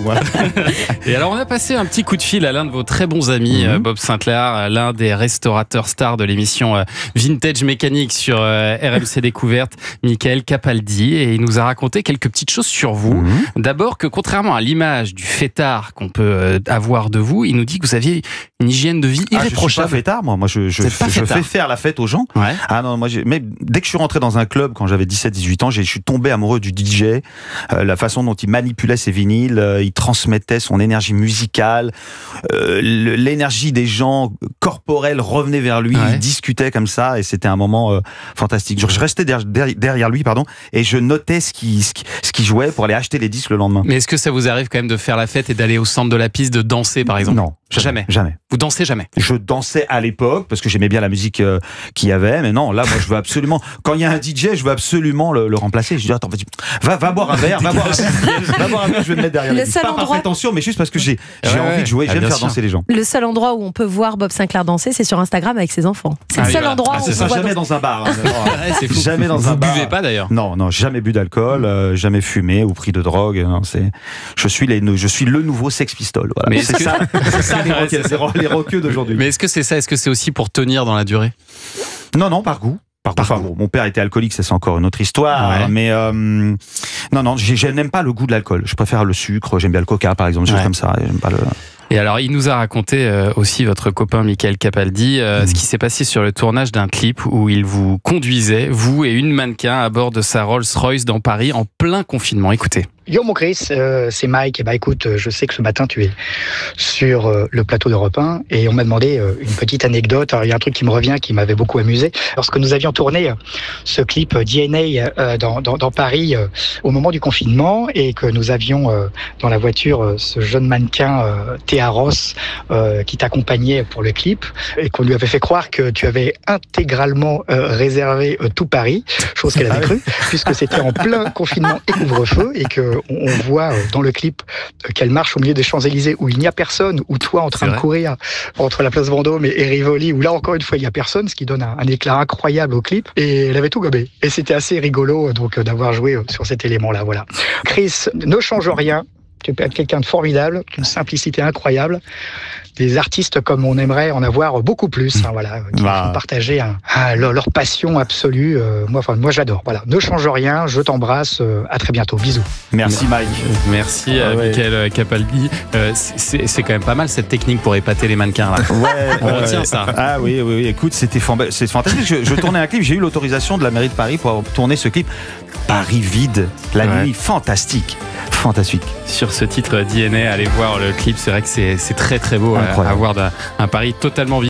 Ouais. Et alors on a passé un petit coup de fil à l'un de vos très bons amis, Bob Sinclair, l'un des restaurateurs stars de l'émission Vintage Mécanique sur RMC Découverte, Michael Capaldi, et il nous a raconté quelques petites choses sur vous. D'abord que contrairement à l'image du fêtard qu'on peut avoir de vous, il nous dit que vous aviez une hygiène de vie irréprochable. Je suis pas fêtard, moi je fais faire la fête aux gens. Ouais. Ah non, mais dès que je suis rentré dans un club quand j'avais 17-18 ans, je suis tombé amoureux du DJ, la façon dont il manipulait ses vinyles, il transmettait son énergie musicale, l'énergie des gens corporelle revenait vers lui, il discutait comme ça et c'était un moment fantastique. Je restais derrière lui, et je notais ce qui jouait pour aller acheter les disques le lendemain. Mais est-ce que ça vous arrive quand même de faire la fête et d'aller au centre de la piste, de danser par exemple? Non. Jamais. Vous dansez jamais? Je dansais à l'époque parce que j'aimais bien la musique qu'il y avait, mais non, là, moi, je veux absolument. Quand il y a un DJ, je veux absolument le remplacer. Je dis attends, vas-y, va boire un verre, va boire un verre, je vais me mettre derrière. Pas par prétention, mais juste parce que j'ai envie de jouer, j'aime faire danser les gens. Le seul endroit où on peut voir Bob Sinclair danser, c'est sur Instagram avec ses enfants. C'est le seul endroit où on voit jamais dans un bar. C'est fou. Jamais dans un bar. Vous buvez pas d'ailleurs? Non, jamais bu d'alcool, jamais fumé ou pris de drogue. Non, je suis le nouveau Sex Pistol. Voilà. Mais c'est ça les rockeux d'aujourd'hui. Mais est-ce que c'est ça? Est-ce que c'est aussi pour tenir dans la durée? Non, par goût. Mon père était alcoolique, ça c'est encore une autre histoire. Mais non, je n'aime pas le goût de l'alcool. Je préfère le sucre. J'aime bien le coca, par exemple, des choses comme ça. J'aime pas le. Et alors, il nous a raconté aussi, votre copain Michael Capaldi, ce qui s'est passé sur le tournage d'un clip où il vous conduisait, vous et une mannequin, à bord de sa Rolls-Royce dans Paris en plein confinement. Écoutez. Yo mon Chris, c'est Mike. Et écoute, je sais que ce matin tu es sur le plateau d'Europe 1 et on m'a demandé une petite anecdote. Alors, il y a un truc qui me revient, qui m'avait beaucoup amusé. Lorsque nous avions tourné ce clip DNA dans Paris au moment du confinement et que nous avions dans la voiture ce jeune mannequin Théa Ross qui t'accompagnait pour le clip et qu'on lui avait fait croire que tu avais intégralement réservé tout Paris, chose qu'elle avait cru, puisque c'était en plein confinement et couvre-feu et que on voit dans le clip qu'elle marche au milieu des Champs-Élysées où il n'y a personne, où toi en train de courir entre la place Vendôme et Rivoli, où là encore une fois il n'y a personne, ce qui donne un éclat incroyable au clip, et elle avait tout gobé. Et c'était assez rigolo donc d'avoir joué sur cet élément-là. Voilà. Chris, ne change rien. Tu es quelqu'un de formidable, d'une simplicité incroyable. Des artistes comme on aimerait en avoir beaucoup plus, qui font partager leur passion absolue. Moi j'adore. Voilà. Ne change rien, je t'embrasse, à très bientôt. Bisous. Merci Mike. Merci Michael Capaldi. C'est quand même pas mal cette technique pour épater les mannequins là. On retient ça. Ah oui, écoute, c'est fantastique. Je tournais un clip, j'ai eu l'autorisation de la mairie de Paris pour tourner ce clip. Paris vide, la nuit, fantastique. Sur ce titre DNA, allez voir le clip, c'est vrai que c'est très très beau à voir un Paris totalement vide.